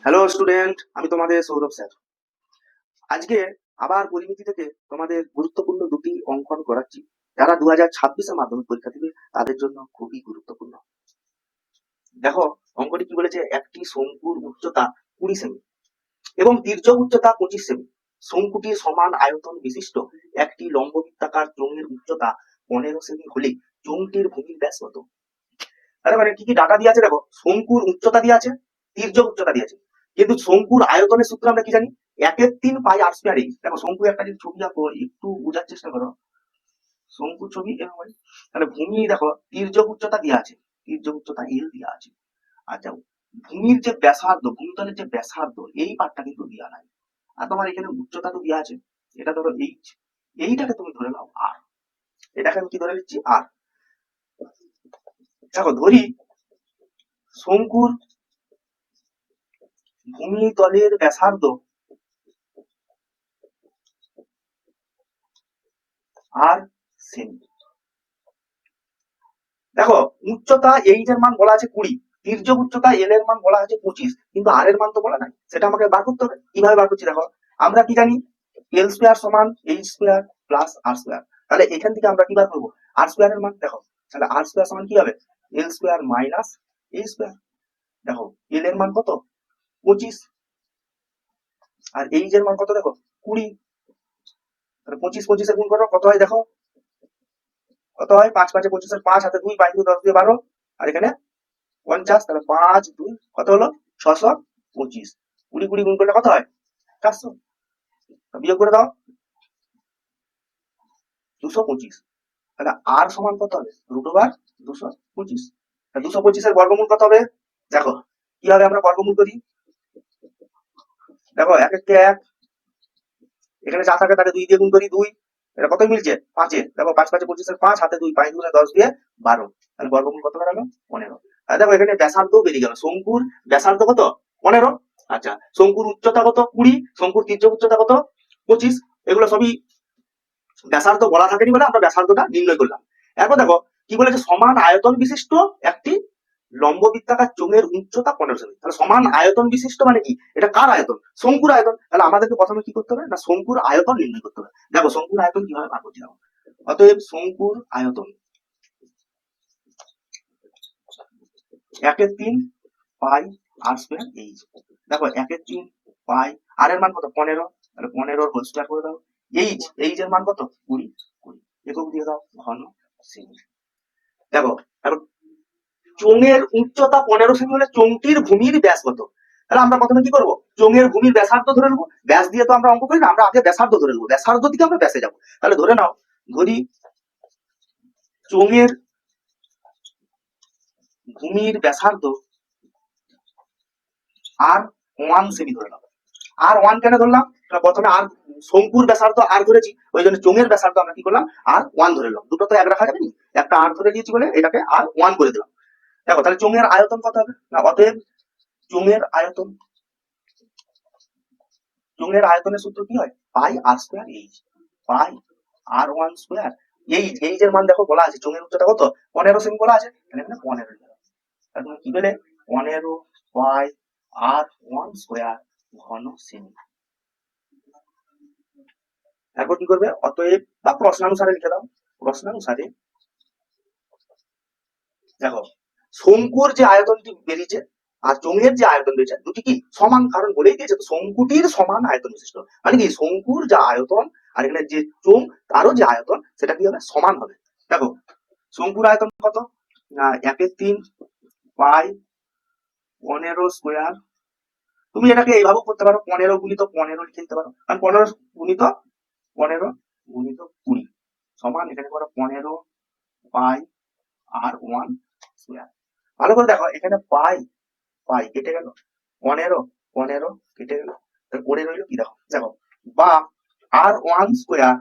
Hello student, আমি তোমাদের Sourav sir. আজকে আবার পরিমিতি থেকে তোমাদের গুরুত্বপূর্ণ দুটি অঙ্কন করাচ্ছি, যারা 2026-এ মাধ্যমিক পরীক্ষা দিবে তাদের জন্য খুবই গুরুত্বপূর্ণ। দেখো, অঙ্কটি কি বলেছে, একটি শঙ্কুর উচ্চতা 20 সেমি এবং তির্যক উচ্চতা 25 সেমি, শঙ্কুটির সমান আয়তন বিশিষ্ট একটি লম্ববৃত্তাকার চোঙের উচ্চতা 15 সেমি হলে চোঙটির ভূমির ব্যাস কত? তার মানে কি কি ডাটা দিয়ে আছে দেখো, শঙ্কুর উচ্চতা দিয়ে আছে, তির্যক উচ্চতা দিয়ে আছে, কিন্তু শঙ্কুর আয়তনের সূত্র আমরা কি জানি, 1/3 পাই r²। দেখো শঙ্কু একটা যদি ছবি আঁকো, একটু বোঝার চেষ্টা করো, শঙ্কু ছবি এরকম হয়। তাহলে ভূমি দেখো তির্যক উচ্চতা দিয়ে আছে, তির্যক উচ্চতা এল দিয়ে আছে। আচ্ছা, ভূমির যে ব্যাসার্ধ, ভূমিতলের যে ব্যাসার্ধ, এই পার্টটা কিন্তু দেওয়া নাই। আর তোমার এখানে উচ্চতা তো দেওয়া আছে, এটা ধরো এইচ, এইটাকে তুমি ধরে নাও আর, এটাকে আমি কি ধরে নিচ্ছি আর। দেখো ধরি শঙ্কুর ভূমিতলের ব্যাসার্ধ আর সেমি। দেখো উচ্চতা এইচ এর মান বলা আছে 20, তির্যক উচ্চতা এল এর মান বলা আছে 25, কিন্তু আর এর মান তো বলা নাই, সেটা আমাকে বার করতে হবে। কিভাবে বার করছি দেখো, আমরা কি জানি এল স্কোয়ার সমান এইচ স্কোয়ার প্লাস আর স্কোয়ার। তাহলে এখান থেকে আমরা কি বার করবো, আর স্কোয়ার এর মান। দেখো তাহলে আর স্কোয়ার সমান কি হবে, এল স্কোয়ার মাইনাস এইচ স্কোয়ার। দেখো এল এর মান কত, 25, আর এইচ এর মান কত দেখো 20। তাহলে 25 গুণ করো, কত হয় দেখো, কত হয়, 5×5 = 25, 5 হাতে 2, 5 × 10 = 12, আর এখানে 50, তাহলে 5×2 কত হলো, 625। 20 গুণ করলে কত হয়, 400। বিয়োগ করে দাও, 225। তাহলে আর সমান কত হবে, √225। 225 এর বর্গমূল কত হবে, দেখো কিভাবে আমরা বর্গমূল করি। দেখো 1 1 কে 1, এখানে যা থাকে তাকে 2 দিয়ে গুণ করি, 2, এটা কত মিলছে 5 এ। দেখো 5×5 = 25, 5 হাতে 2, 5 × 10 দিয়ে 12, তাহলে বর্গমূল কত বেরালো, 15। আর দেখো এখানে ব্যাসার্ধ বেরিয়ে গেল, শঙ্কুর ব্যাসার্ধ কত, 15। আচ্ছা, শঙ্কুর উচ্চতা কত, 20, শঙ্কুর তির্যক উচ্চতা কত, 25। এগুলো সবই ব্যাসার্ধ বলা থাকেনি বলে আমরা ব্যাসার্ধটা নির্ণয় করলাম। এরপর দেখো কি বলেছে, সমান আয়তন বিশিষ্ট একটি লম্ববৃত্তাকার চোঙের উচ্চতা 15 সেমি। তাহলে সমান আয়তন বিশিষ্ট মানে কি, এটা কার আয়তন, শঙ্কুর আয়তন। তাহলে আমাদেরকে প্রথমে কি করতে হবে না, শঙ্কুর আয়তন নির্ণয় করতে হবে। দেখো শঙ্কুর আয়তন কিভাবে বার করছি, দেখো অতএব শঙ্কুর আয়তন 1/3 পাই r²এইচ। দেখো 1/3 পাই, আর এর মান কত 15, তাহলে 15 হোল স্কয়ার করে দাও। এইচ, এইচ এর মান কত 20, 20 একক দিয়ে দাও, ঘন সেমি। দেখো এখন চোঙের উচ্চতা 15 সেমি হলে চোঙটির ভূমির ব্যাস কত। তাহলে আমরা প্রথমে কি করবো, চোঙের ভূমির ব্যাসার্ধ ধরে নেবো। ব্যাস দিয়ে তো আমরা অঙ্ক করি না, আমরা আগে ব্যাসার্ধ ধরে নেবো, ব্যাসার্ধ থেকে আমরা ব্যাসে যাবো। তাহলে ধরে নাও, ধরি চোঙের ভূমির ব্যাসার্ধ আর 1 সেমি ধরে নাও। আর 1 কেন ধরলাম, প্রথমে আর শঙ্কুর ব্যাসার্ধ আর ধরেছি, ওই জন্য চোঙের ব্যাসার্ধ আমরা কি করলাম, আর 1 ধরে নিলাম। দুটো তো এক রাখা যাবে না, একটা আর ধরে নিয়েছি বলে এটাকে আর 1 করে দিলাম। দেখো তাহলে চোঙের আয়তন কত হবে না, অতএব চোঙের আয়তন, চোঙের আয়তনের সূত্র কি হয়, পাই r² এইচ, পাই r1²। এইচ, এইচ এর মান দেখো বলা আছে, চোঙের উচ্চতা কত 15 সেমি বলা আছে, তাহলে এখানে 15 দিলাম। তাহলে তুমি কি পেলে, 15 পাই r1² ঘন সেমি। তারপর কি করবে, অতএব বা প্রশ্নানুসারে লিখে দাও, প্রশ্নানুসারে দেখো শঙ্কুর যে আয়তনটি বেরিয়েছে আর চোঙের যে আয়তন বেরিয়েছে দুটি কি সমান, কারণ বলেই দিয়েছে তো শঙ্কুটির সমান আয়তন বিশিষ্ট, মানে কি শঙ্কুর যা আয়তন আর এখানে যে চোঙ তারও যে আয়তন সেটা কি হবে, সমান হবে। দেখো শঙ্কুর আয়তন কত না, 1/3 পাই 15²। তুমি এটাকে এইভাবেও করতে পারো, 15 × 15 লিখে দিতে পারো, কারণ 15 × 15 × 20 সমান, এখানে করো 15 পাই r1²। ভালো করে দেখো এখানে পাই, পাই কেটে গেল, 15 15 কেটে গেল, তাহলে পড়ে রইল কি, দেখো দেখো বা r1²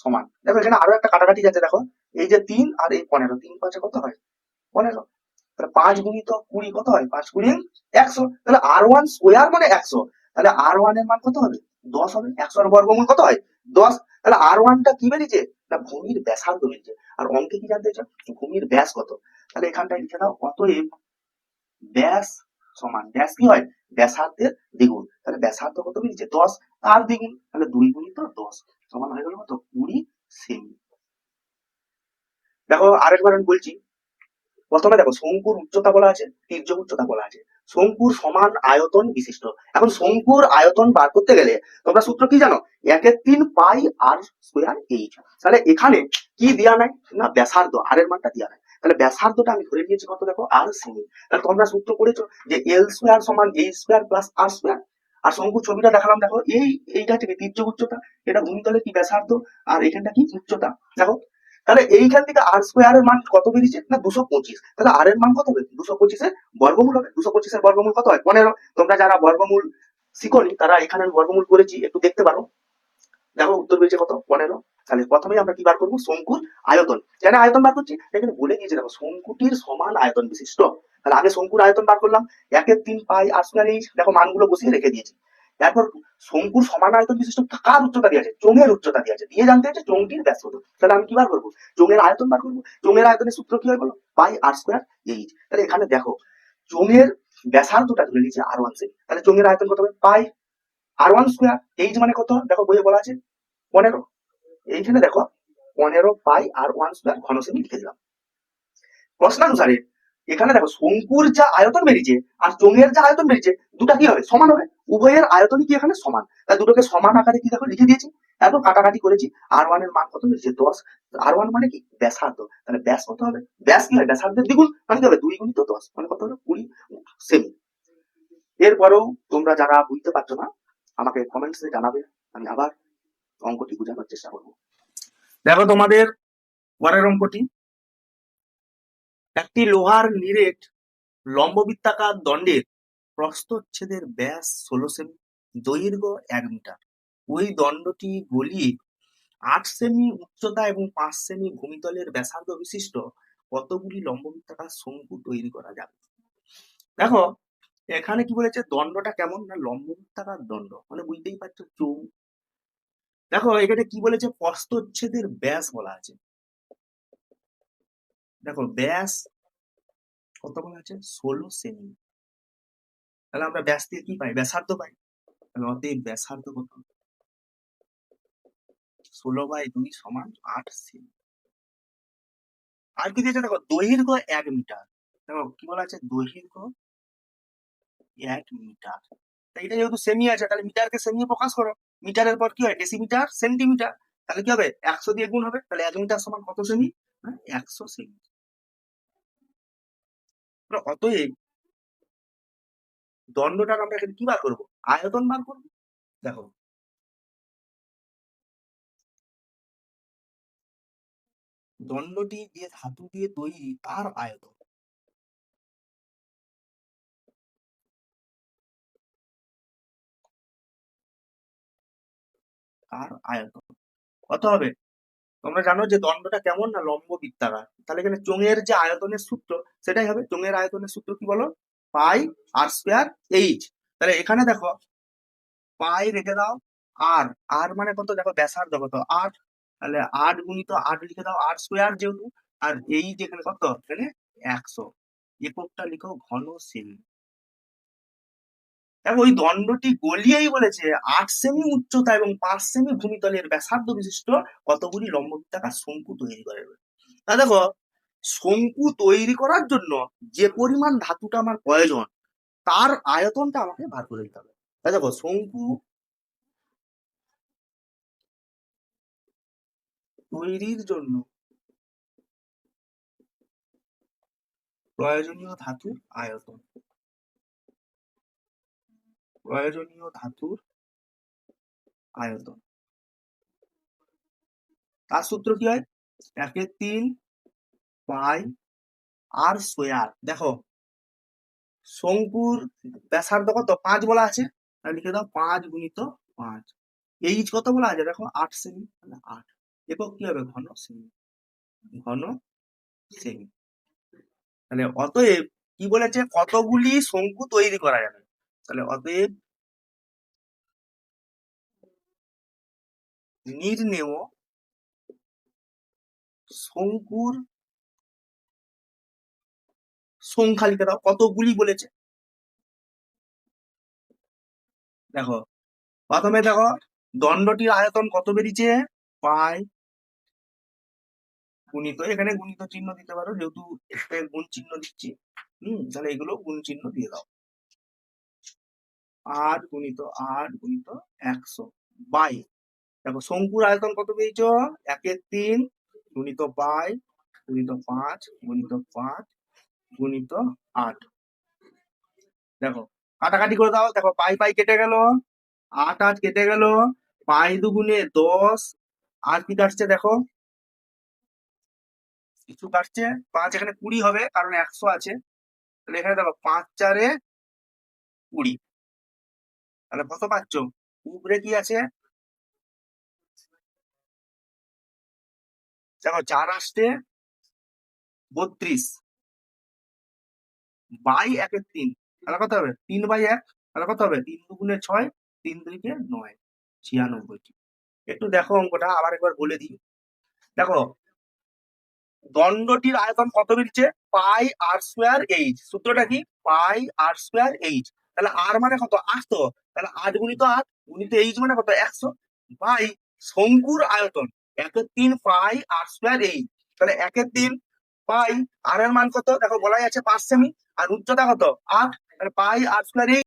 সমান, দেখো এখানে আরো একটা কাটাকাটি যাচ্ছে, দেখো এই যে 3 আর এই 15, 3×5 কত হয় 15, তাহলে 5×20 কত হয়, 5×100, তাহলে r1² মানে 100, তাহলে r1 এর মান কত হবে 10 হবে। 100 এর বর্গমূল কত হয় 10, তাহলে r1 টা কি বেরিয়েছে না, ভূমির ব্যাসার্ধ বেরিয়েছে। আর অঙ্কে কি জানতে চাও, ভূমির ব্যাস কত। তাহলে এখানটায় লিখে দাও, অতএব ব্যাস সমান ব্যাস কি হয়, ব্যাসার্ধের দ্বিগুণ। তাহলে ব্যাসার্ধ কত বেরিয়েছে 10, তার দ্বিগুণ, তাহলে 2 গুণিত 10 সমান হয়ে গেল কত 20 সেমি। দেখো আরেকবার আমি বলছি, প্রথমে দেখো শঙ্কুর উচ্চতা বলা আছে, তির্যক উচ্চতা বলা আছে, শঙ্কুর সমান আয়তন বিশিষ্ট। এখন শঙ্কুর আয়তন বার করতে গেলে তোমরা সূত্র কি জানো, 1/3 পাই আর স্কোয়ার এইচ। তাহলে এখানে কি দেওয়া নাই না, ব্যাসার্ধ আর এর মানটা দেওয়া নাই, তাহলে ব্যাসার্ধটা আমি ধরে নিয়েছি কত দেখো আর সেমি। তাহলে তোমরা সূত্র পড়েছো যে এল স্কোয়ার সমান এইচ স্কোয়ার প্লাস আর স্কোয়ার। আর শঙ্কুর ছবিটা দেখালাম দেখো, এইটা থেকে তির্যক উচ্চতা, এটা ভূমিতলে কি ব্যাসার্ধ, আর এখানটা কি উচ্চতা দেখো। তাহলে এইখান থেকে আর স্কোয়ার এর মান কত বেরিয়েছে না 225, তাহলে আর এর মান কত হবে 225 এর বর্গমূল হবে। 225 এর বর্গমূল কত হয় 15। তোমরা যারা বর্গমূল শিখোনি তারা এখানে আমি বর্গমূল করেছি, একটু দেখতে পারো। দেখো উত্তর বেরিয়েছে কত 15। তাহলে প্রথমেই আমরা কি বার করবো, শঙ্কুর আয়তন। কেন আয়তন বার করছি, এখানে বলে দিয়েছে দেখো শঙ্কুটির সমান আয়তন বিশিষ্ট। তাহলে আগে শঙ্কুর আয়তন বার করলাম, 1/3 পাই আর স্কোয়ার এইচ, দেখো মানগুলো বসিয়ে রেখে দিয়েছি। তারপর শঙ্কুর সমান আয়তন বিশিষ্ট কার উচ্চতা দিয়েছে, চোঙের উচ্চতা দিয়েছে, দিয়ে জানতে হচ্ছে চোঙটির ব্যাস কত। তাহলে আমি কি বার করবো, চোঙের আয়তন বার করবো। চোঙের আয়তনের সূত্র কি হয় বলো, পাই আর স্কোয়ার এইচ। তাহলে এখানে দেখো চোঙের ব্যাসার্ধটা ধরে নিয়েছে আর 1 সেমি, তাহলে চোঙের আয়তন কত হবে পাই আর 1 স্কোয়ার এইচ মানে কত দেখো বইয়ে বলা আছে 15। এইখানে দেখো 15 পাই আর 1 স্কোয়ার ঘন সেমি লিখে দিলাম। প্রশ্নানুসারে এখানে দেখো শঙ্কুর যা আয়তন বেরিয়েছে আর চোঙের যা আয়তন বেরিয়েছে দুটা কি হবে সমান হবে, উভয়ের আয়তনই কি এখানে সমান, তাই দুটোকে সমান আকারে কি দেখো লিখে দিয়েছি। তারপর কাটাকাটি করেছি, আর 1 এর মান কত বেরিয়েছে 10, আর 1 মানে কি ব্যাসার্ধ, তাহলে ব্যাস কত হবে, ব্যাস কি হয় ব্যাসার্ধের দ্বিগুণ, মানে কি হবে 2 গুণিত 10 মানে কত হলো 20 সেমি। এরপরেও তোমরা যারা বুঝতে পারছো না আমাকে কমেন্টসে জানাবে, আমি আবার অঙ্কটি বোঝানোর চেষ্টা করবো। দেখো তোমাদের পরের অঙ্কটি, একটি লোহার নিরেট লম্ববৃত্তাকার দণ্ডের প্রস্থচ্ছেদের ব্যাস 16 সেমি, দৈর্ঘ্য 1 মিটার। ওই দণ্ডটি গলিয়ে 8 সেমি উচ্চতা এবং 5 সেমি ভূমিতলের ব্যাসার্ধ বিশিষ্ট কতগুলি লম্ববৃত্তাকার শঙ্কু তৈরি করা যাবে। দেখো এখানে কি বলেছে, দণ্ডটা কেমন না লম্ববৃত্তাকার দণ্ড, মানে বুঝতেই পারছো চৌ। দেখো এখানে কি বলেছে, প্রস্থচ্ছেদের ব্যাস বলা আছে। দেখো ব্যাস কত বলা আছে 16 সেমি, তাহলে আমরা ব্যাস দিয়ে কি পাই ব্যাসার্ধ পাই। তাহলে অতএব ব্যাসার্ধ কত 16/2 সমান 8 সেমি। আর কি দিয়েছে দেখো দৈর্ঘ্য 1 মিটার, দেখো কি বলা আছে দৈর্ঘ্য 1 মিটার। এটা যেহেতু সেমি আছে তাহলে মিটারকে সেমি প্রকাশ করো, মিটারের পর কি হয় ডেসিমিটার সেন্টিমিটার, তাহলে কি হবে 100 দিয়ে গুণ হবে, তাহলে 1 মিটার সমান কত সেমি, 100 সেমি। অতএব দণ্ডটার আমরা এখানে কি বার করবো, আয়তন বার করবো। দেখো দণ্ডটি যে ধাতু দিয়ে তৈরি তার আয়তন, তার আয়তন কত হবে। তোমরা জানো যে দণ্ডটা কেমন না লম্ব বৃত্তাকার, তাহলে এখানে চোঙের যে আয়তনের সূত্র সেটাই হবে, চোঙের আয়তনের সূত্র কি বলো পাই আর স্কোয়ার এইচ। তাহলে এখানে দেখো পাই রেখে দাও, আর আর মানে কত দেখো ব্যাসার্ধ কত 8, তাহলে 8 গুণিত 8 লিখে দাও আর স্কোয়ার যেহেতু, আর এই যেখানে কত এখানে 100, এককটা লিখো ঘন সেমি। দেখো ওই দণ্ডটি গলিয়েই বলেছে 8 সেমি উচ্চতা এবং 5 সেমি ভূমিতলের ব্যাসার্ধ বিশিষ্ট কতগুলি লম্ববৃত্তাকার শঙ্কু তৈরি করে। তা দেখো শঙ্কু তৈরি করার জন্য যে পরিমাণ ধাতুটা আমার প্রয়োজন তার আয়তনটা আমাকে বার করে দিতে হবে। তাই দেখো শঙ্কু তৈরির জন্য প্রয়োজনীয় ধাতুর আয়তন, প্রয়োজনীয় ধাতুর আয়তন, তার সূত্র কি হয় 1/3 পাই আর স্কোয়ার। দেখো শঙ্কুর ব্যাসার্ধ কত 5 বলা আছে, লিখে দাও 5 গুণিত 5, এইচ কত বলা আছে দেখো 8 সেমি, 8 একক কি হবে ঘন সেমি, ঘন সেমি। তাহলে অতএব কি বলেছে কতগুলি শঙ্কু তৈরি করা যাবে, তাহলে অতএব নির্ণেয় শঙ্কুর সংখ্যা লিখে দাও, কতগুলি বলেছে। দেখো প্রথমে দেখো দণ্ডটির আয়তন কত বেরিয়েছে, পাই গুণিত, এখানে গুণিত চিহ্ন দিতে পারো যেহেতু একটা গুণ চিহ্ন দিচ্ছি। তাহলে এগুলো গুণ চিহ্ন দিয়ে দাও। 8 গুণিত 100 বাই, দেখো শঙ্কুর আয়তন কত পেয়েছ, 1/3 গুণিত পাই গুণিত 5 গুণিত 5 গুণিত 8। দেখো কাটাকাটি করে দাও, দেখো পাই পাই কেটে গেল, 8 কেটে গেল, পাই দুগুণে 10, আর কি কাটছে দেখো, কিছু কাটছে, 5 এখানে 20 হবে কারণ 100 আছে, তাহলে এখানে দেখো 5 × 4 = 20, তাহলে কত পাচ্ছ, উপরে কি আছে, দেখো 4 আসছে 32 বাই 1/3, তাহলে কত হবে 3/1, তাহলে কত হবে 3 দুগুণে 6, 3 দুইকে 9, 96। একটু দেখো অঙ্কটা আবার একবার বলে দিই। দেখো দণ্ডটির আয়তন কত বেরিয়েছে, পাই আর স্কোয়ার এইচ, সূত্রটা কি, পাই আর স্কোয়ার এইচ, তাহলে আর মানে কত 8, তো তাহলে 8 গুণিত 8 গুণিত এইচ মানে কত 100, বাই শঙ্কুর আয়তন 1/3 পাই আর স্কোয়ার এইচ, তাহলে 1/3 পাই, আর এর মান কত দেখো বলাই আছে 5 সেমি, আর উচ্চতা কত 8, তাহলে পাই আর স্কোয়ার এইচ